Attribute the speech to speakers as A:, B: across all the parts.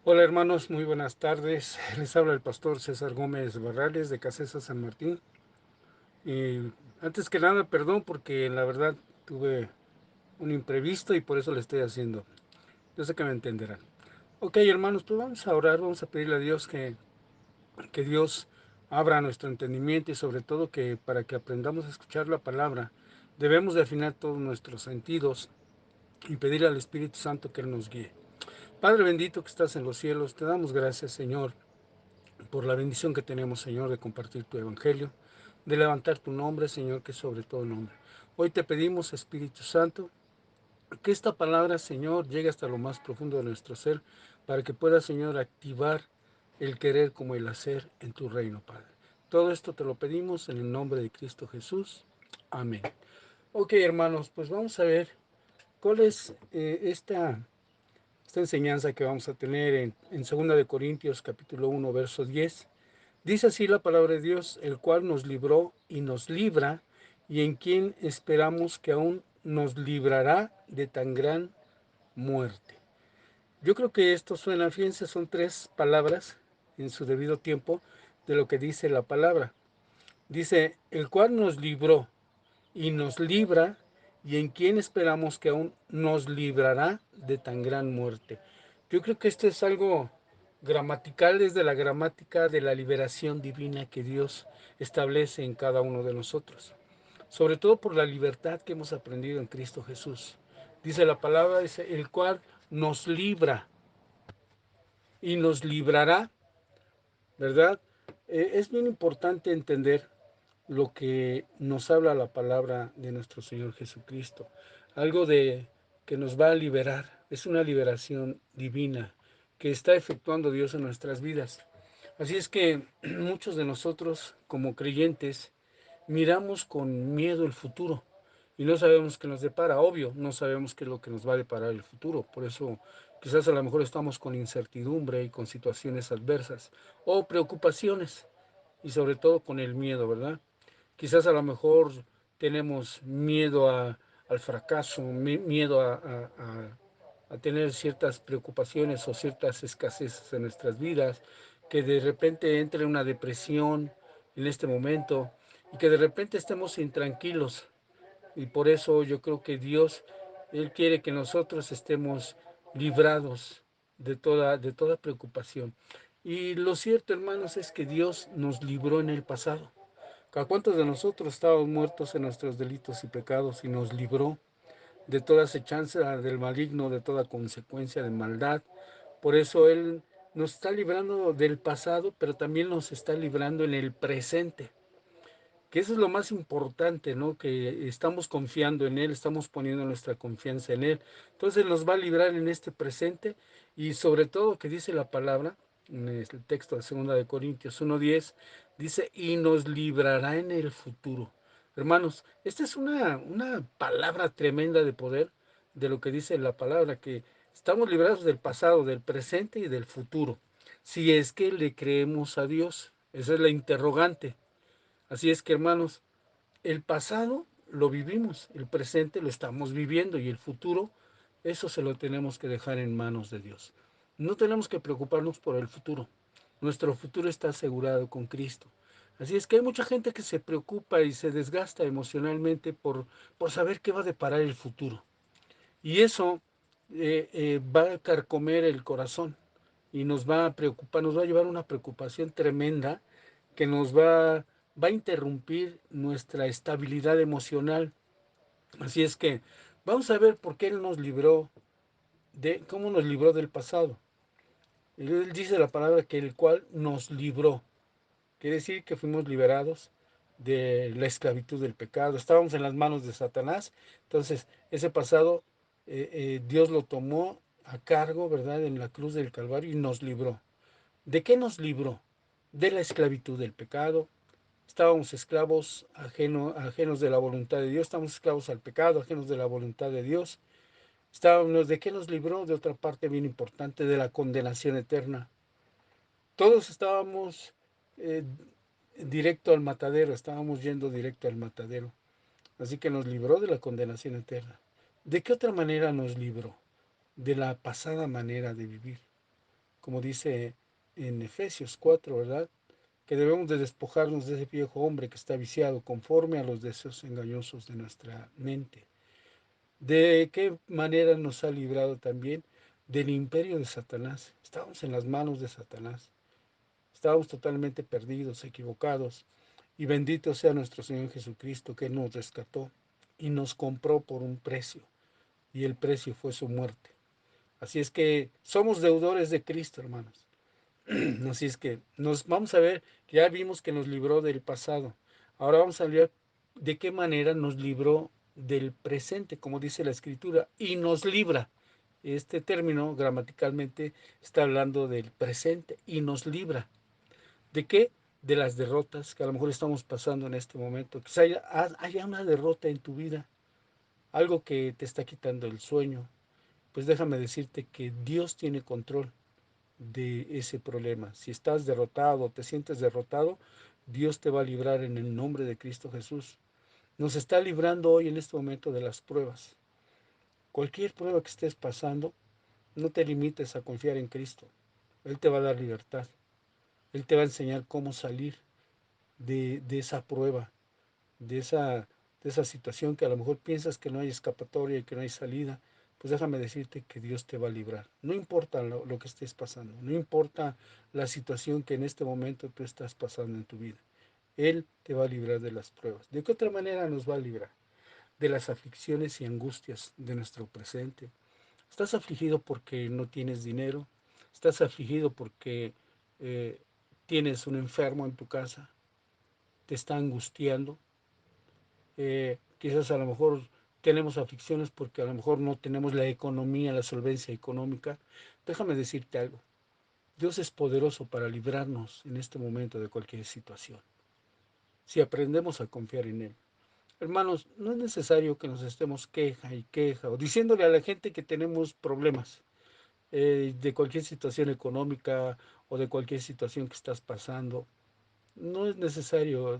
A: Hola hermanos, muy buenas tardes. Les habla el pastor César Gómez Barrales de Casesa San Martín. Y antes que nada, perdón porque la verdad tuve un imprevisto y por eso le estoy haciendo. Yo sé que me entenderán. Ok hermanos, pues vamos a orar, vamos a pedirle a Dios que Dios abra nuestro entendimiento y sobre todo que para que aprendamos a escuchar la palabra debemos de afinar todos nuestros sentidos y pedir al Espíritu Santo que Él nos guíe. Padre bendito que estás en los cielos, te damos gracias Señor por la bendición que tenemos, Señor, de compartir tu evangelio, de levantar tu nombre, Señor, que es sobre todo nombre. Hoy te pedimos, Espíritu Santo, que esta palabra, Señor, llegue hasta lo más profundo de nuestro ser, para que pueda, Señor, activar el querer como el hacer en tu reino, Padre. Todo esto te lo pedimos en el nombre de Cristo Jesús. Amén. Ok, hermanos, pues vamos a ver cuál es esta enseñanza que vamos a tener en 2 de Corintios capítulo 1, verso 10. Dice así la palabra de Dios, el cual nos libró y nos libra, y en quien esperamos que aún nos librará de tan gran muerte. Yo creo que esto suena, fíjense, son tres palabras en su debido tiempo de lo que dice la palabra. Dice, el cual nos libró y nos libra, y en quien esperamos que aún nos librará de tan gran muerte. Yo creo que esto es algo gramatical, desde la gramática de la liberación divina que Dios establece en cada uno de nosotros, sobre todo por la libertad que hemos aprendido en Cristo Jesús. Dice la palabra, dice, el cual nos libra y nos librará, ¿verdad? Es bien importante entender lo que nos habla la palabra de nuestro Señor Jesucristo. Algo de que nos va a liberar. Es una liberación divina que está efectuando Dios en nuestras vidas. Así es que muchos de nosotros como creyentes miramos con miedo el futuro y no sabemos qué nos depara. Obvio, no sabemos qué es lo que nos va a deparar el futuro. Por eso quizás a lo mejor estamos con incertidumbre y con situaciones adversas o preocupaciones y sobre todo con el miedo, ¿verdad? Quizás a lo mejor tenemos miedo al fracaso, miedo a tener ciertas preocupaciones o ciertas escaseces en nuestras vidas, que de repente entre una depresión en este momento y que de repente estemos intranquilos. Y por eso yo creo que Dios, Él quiere que nosotros estemos librados de toda preocupación. Y lo cierto, hermanos, es que Dios nos libró en el pasado. ¿A cuántos de nosotros estábamos muertos en nuestros delitos y pecados y nos libró de toda acechanza del maligno, de toda consecuencia de maldad? Por eso Él nos está librando del pasado, pero también nos está librando en el presente, que eso es lo más importante, ¿no? Que estamos confiando en Él, estamos poniendo nuestra confianza en Él. Entonces nos va a librar en este presente y sobre todo que dice la palabra, en el texto de 2 de Corintios 1:10, dice, y nos librará en el futuro. Hermanos, esta es una palabra tremenda de poder de lo que dice la palabra, que estamos librados del pasado, del presente y del futuro. Si es que le creemos a Dios, esa es la interrogante. Así es que, hermanos, el pasado lo vivimos, el presente lo estamos viviendo y el futuro, eso se lo tenemos que dejar en manos de Dios. No tenemos que preocuparnos por el futuro. Nuestro futuro está asegurado con Cristo. Así es que hay mucha gente que se preocupa y se desgasta emocionalmente por saber qué va a deparar el futuro. Y eso va a carcomer el corazón y nos va a preocupar, nos va a llevar a una preocupación tremenda que va a interrumpir nuestra estabilidad emocional. Así es que vamos a ver por qué Él nos libró, cómo nos libró del pasado. Él dice la palabra que el cual nos libró. Quiere decir que fuimos liberados de la esclavitud del pecado. Estábamos en las manos de Satanás. Entonces, ese pasado Dios lo tomó a cargo, ¿verdad? En la cruz del Calvario y nos libró. ¿De qué nos libró? De la esclavitud del pecado. Estábamos esclavos ajenos de la voluntad de Dios. Estamos esclavos al pecado, ajenos de la voluntad de Dios. ¿De qué nos libró? De otra parte bien importante, de la condenación eterna. Todos estábamos eh, directo al matadero, estábamos yendo directo al matadero. Así que nos libró de la condenación eterna. ¿De qué otra manera nos libró? De la pasada manera de vivir. como dice en Efesios 4, ¿verdad? Que debemos de despojarnos de ese viejo hombre que está viciado conforme a los deseos engañosos de nuestra mente. ¿De qué manera nos ha librado también del imperio de Satanás? Estábamos en las manos de Satanás, estábamos totalmente perdidos, equivocados, y bendito sea nuestro Señor Jesucristo que nos rescató y nos compró por un precio, y el precio fue su muerte. Así es que somos deudores de Cristo, hermanos. Así es que nos vamos a ver, ya vimos que nos libró del pasado. Ahora vamos a ver de qué manera nos libró del presente, como dice la escritura, y nos libra. Este término gramaticalmente está hablando del presente y nos libra. ¿De qué? De las derrotas que a lo mejor estamos pasando en este momento. Quizá haya una derrota en tu vida, algo que te está quitando el sueño. Pues déjame decirte que Dios tiene control de ese problema. Si estás derrotado, te sientes derrotado, Dios te va a librar en el nombre de Cristo Jesús. Nos está librando hoy en este momento de las pruebas. Cualquier prueba que estés pasando, no te limites a confiar en Cristo. Él te va a dar libertad. Él te va a enseñar cómo salir de esa prueba, de esa, de esa situación que a lo mejor piensas que no hay escapatoria y que no hay salida. Pues déjame decirte que Dios te va a librar. No importa lo que estés pasando, no importa la situación que en este momento tú estás pasando en tu vida. Él te va a librar de las pruebas. ¿De qué otra manera nos va a librar? De las aflicciones y angustias de nuestro presente. ¿Estás afligido porque no tienes dinero? ¿Estás afligido porque eh, tienes un enfermo en tu casa? ¿Te está angustiando? Quizás a lo mejor tenemos aflicciones porque a lo mejor no tenemos la economía, la solvencia económica. Déjame decirte algo. Dios es poderoso para librarnos en este momento de cualquier situación, si aprendemos a confiar en Él. Hermanos, no es necesario que nos estemos queja y queja o diciéndole a la gente que tenemos problemas de cualquier situación económica o de cualquier situación que estás pasando. No es necesario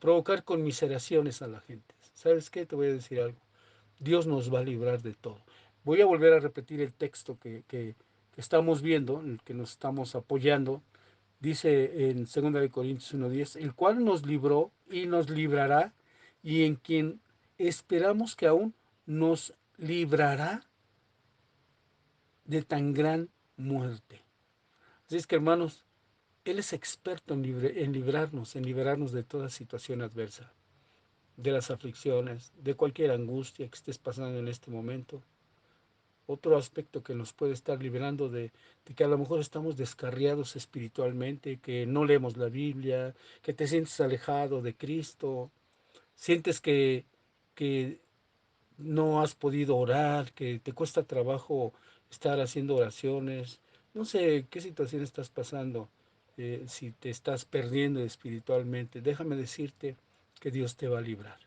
A: provocar conmiseraciones a la gente. ¿Sabes qué? Te voy a decir algo. Dios nos va a librar de todo. Voy a volver a repetir el texto que estamos viendo, en el que nos estamos apoyando. Dice en 2 Corintios 1:10, el cual nos libró y nos librará, y en quien esperamos que aún nos librará de tan gran muerte. Así es que, hermanos, Él es experto en liberarnos de toda situación adversa, de las aflicciones, de cualquier angustia que estés pasando en este momento. Otro aspecto que nos puede estar liberando de que a lo mejor estamos descarriados espiritualmente, que no leemos la Biblia, que te sientes alejado de Cristo, sientes que no has podido orar, que te cuesta trabajo estar haciendo oraciones. No sé qué situación estás pasando, si te estás perdiendo espiritualmente. Déjame decirte que Dios te va a librar.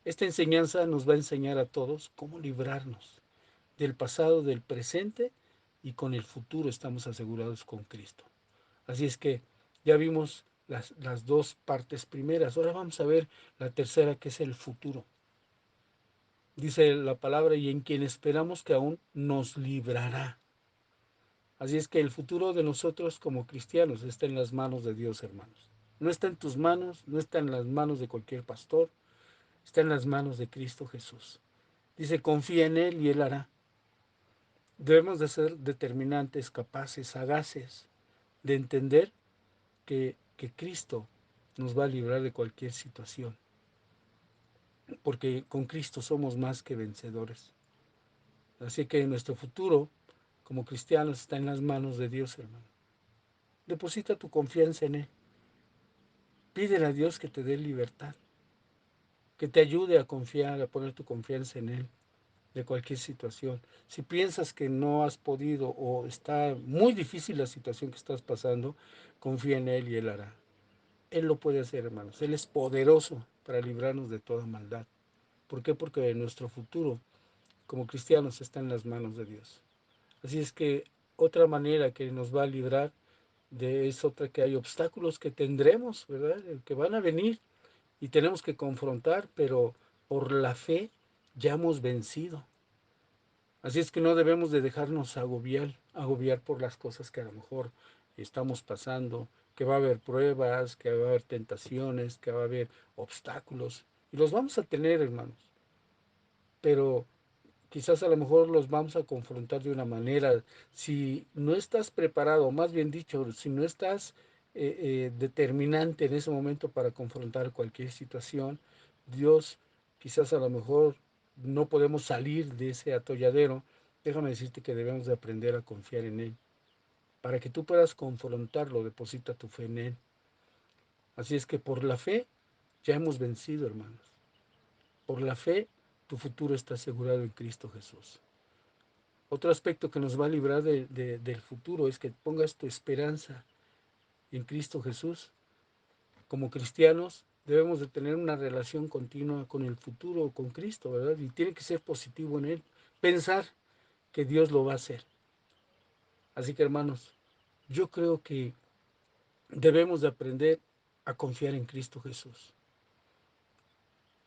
A: Esta enseñanza nos va a enseñar a todos cómo librarnos del pasado, del presente y con el futuro estamos asegurados con Cristo. Así es que ya vimos las dos partes primeras. Ahora vamos a ver la tercera, que es el futuro. Dice la palabra, y en quien esperamos que aún nos librará. Así es que el futuro de nosotros como cristianos está en las manos de Dios, hermanos. No está en tus manos, no está en las manos de cualquier pastor, está en las manos de Cristo Jesús. Dice, confía en Él y Él hará. Debemos de ser determinantes, capaces, sagaces, de entender que Cristo nos va a librar de cualquier situación, porque con Cristo somos más que vencedores. Así que nuestro futuro como cristianos está en las manos de Dios, hermano. Deposita tu confianza en Él. Pídele a Dios que te dé libertad, que te ayude a confiar, a poner tu confianza en Él de cualquier situación. Si piensas que no has podido o está muy difícil la situación que estás pasando, confía en Él y Él hará. Él lo puede hacer, hermanos. Él es poderoso para librarnos de toda maldad. ¿Por qué? Porque nuestro futuro como cristianos está en las manos de Dios. Así es que otra manera que nos va a librar de es otra, que hay obstáculos que tendremos, ¿verdad? Que van a venir y tenemos que confrontar, pero por la fe ya hemos vencido. Así es que no debemos de dejarnos agobiar por las cosas que a lo mejor estamos pasando, que va a haber pruebas, que va a haber tentaciones, que va a haber obstáculos. Y los vamos a tener, hermanos. Pero quizás a lo mejor los vamos a confrontar de una manera. Si no estás preparado, más bien dicho, si no estás determinante en ese momento para confrontar cualquier situación, Dios quizás a lo mejor no podemos salir de ese atolladero. Déjame decirte que debemos de aprender a confiar en Él. Para que tú puedas confrontarlo, deposita tu fe en Él. Así es que por la fe ya hemos vencido, hermanos. Por la fe tu futuro está asegurado en Cristo Jesús. Otro aspecto que nos va a librar del futuro es que pongas tu esperanza en Cristo Jesús. Como cristianos debemos de tener una relación continua con el futuro, con Cristo, ¿verdad? Y tiene que ser positivo en Él. Pensar que Dios lo va a hacer. Así que hermanos, yo creo que debemos de aprender a confiar en Cristo Jesús.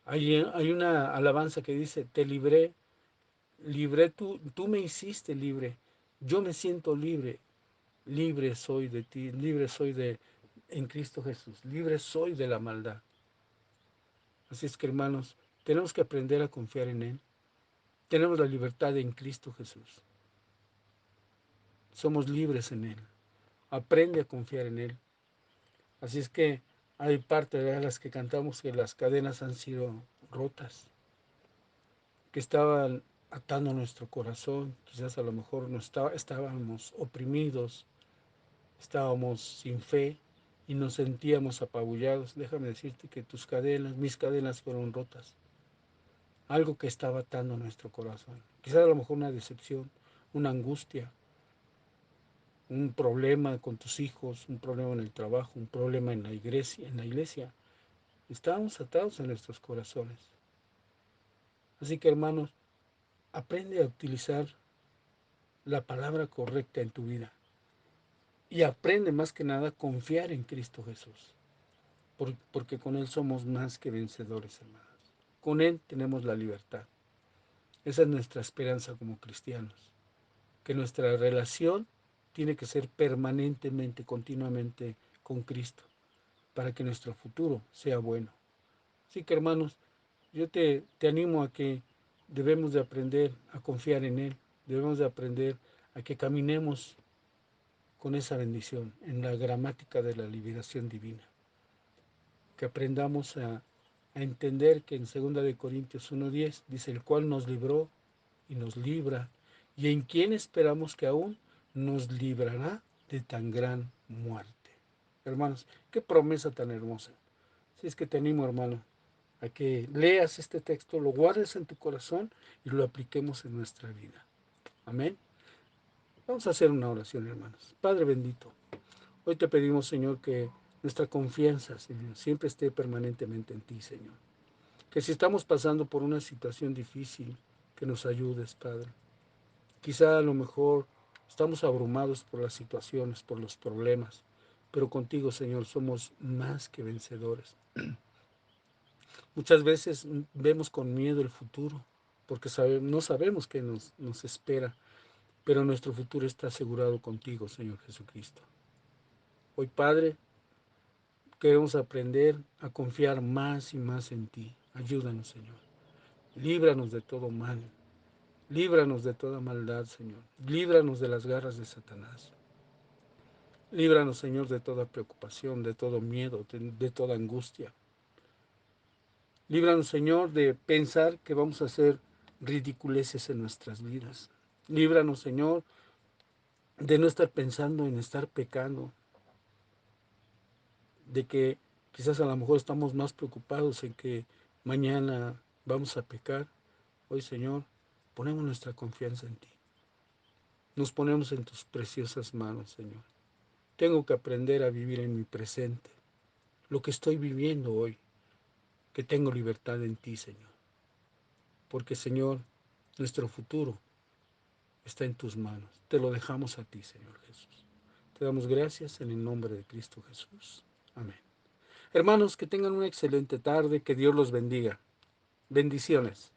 A: Hay una alabanza que dice, te libré, libré tú me hiciste libre, yo me siento libre, libre soy de ti, libre soy en Cristo Jesús, libre soy de la maldad. Así es que hermanos, tenemos que aprender a confiar en Él. Tenemos la libertad en Cristo Jesús. Somos libres en Él. Aprende a confiar en Él. Así es que hay parte de las que cantamos que las cadenas han sido rotas, que estaban atando nuestro corazón. Quizás a lo mejor no estábamos oprimidos, estábamos sin fe y nos sentíamos apabullados. Déjame decirte que tus cadenas, mis cadenas fueron rotas. Algo que estaba atando nuestro corazón. Quizás a lo mejor una decepción, una angustia, un problema con tus hijos, un problema en el trabajo, un problema en la iglesia. Estábamos atados en nuestros corazones. Así que hermanos, aprende a utilizar la palabra correcta en tu vida. Y aprende más que nada a confiar en Cristo Jesús. Porque con Él somos más que vencedores, hermanos. Con Él tenemos la libertad. Esa es nuestra esperanza como cristianos. Que nuestra relación tiene que ser permanentemente, continuamente con Cristo, para que nuestro futuro sea bueno. Así que hermanos, yo te animo a que debemos de aprender a confiar en Él, debemos de aprender a que caminemos con esa bendición en la gramática de la liberación divina, que aprendamos a entender que en 2 Corintios 1:10 dice, el cual nos libró y nos libra, y en quien esperamos que aún nos librará de tan gran muerte. Hermanos, qué promesa tan hermosa. Si es que te animo, hermano, a que leas este texto, lo guardes en tu corazón y lo apliquemos en nuestra vida. Amén. Vamos a hacer una oración, hermanos. Padre bendito, hoy te pedimos, Señor, que nuestra confianza, Señor, siempre esté permanentemente en ti, Señor. Que si estamos pasando por una situación difícil, que nos ayudes, Padre. Quizá a lo mejor estamos abrumados por las situaciones, por los problemas, pero contigo, Señor, somos más que vencedores. Muchas veces vemos con miedo el futuro, porque no sabemos qué nos espera, pero nuestro futuro está asegurado contigo, Señor Jesucristo. Hoy, Padre, queremos aprender a confiar más y más en ti. Ayúdanos, Señor. Líbranos de todo mal. Líbranos de toda maldad, Señor. Líbranos de las garras de Satanás. Líbranos, Señor, de toda preocupación, de todo miedo, de toda angustia. Líbranos, Señor, de pensar que vamos a hacer ridiculeces en nuestras vidas. Líbranos, Señor, de no estar pensando en estar pecando, de que quizás a lo mejor estamos más preocupados en que mañana vamos a pecar. Hoy, Señor, ponemos nuestra confianza en ti. Nos ponemos en tus preciosas manos, Señor. Tengo que aprender a vivir en mi presente, lo que estoy viviendo hoy, que tengo libertad en ti, Señor. Porque, Señor, nuestro futuro está en tus manos. Te lo dejamos a ti, Señor Jesús. Te damos gracias en el nombre de Cristo Jesús. Amén. Hermanos, que tengan una excelente tarde, que Dios los bendiga. Bendiciones.